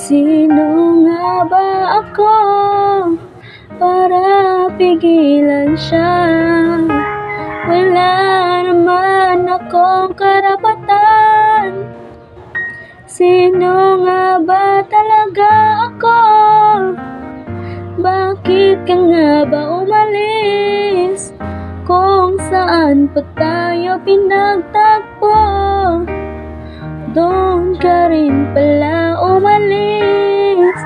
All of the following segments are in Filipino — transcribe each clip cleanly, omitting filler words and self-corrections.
Sino nga ba ako para pigilan siya? Wala naman akong karapatan. Sino nga ba talaga ako? Bakit ka nga ba umalis? Kung saan pa tayo pinagtagpo, doon ka rin pala umalis.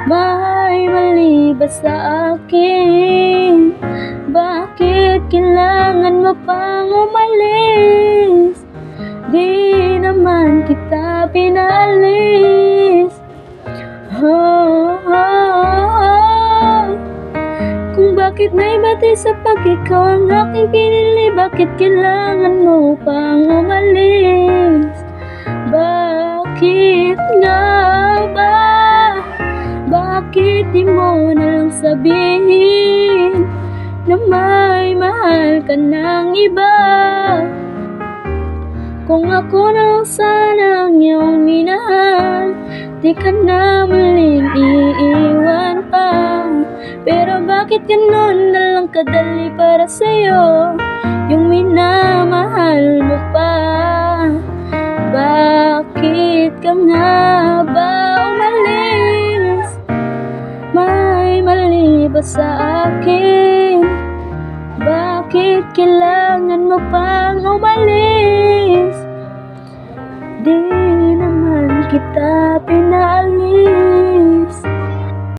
May mali ba sa akin? Bakit kailangan mo pang umalis? Di naman kita pinaalis. Kung bakit may bati sa pag-ikaw ang aking pinili, bakit kailangan mo pang umalis? Bakit nga ba? Bakit di mo nalang sabihin na may mahal ka ng iba? Kung ako na lang sana ang iyong minahal, di ka na muling iiwan pa. Pero bakit ganun na lang kadali para sa'yo yung minamahal mo pa? Bakit ka nga ba umalis? May mali ba sa akin? Bakit kailangan mo pang umalis? Di naman kita pinaalis.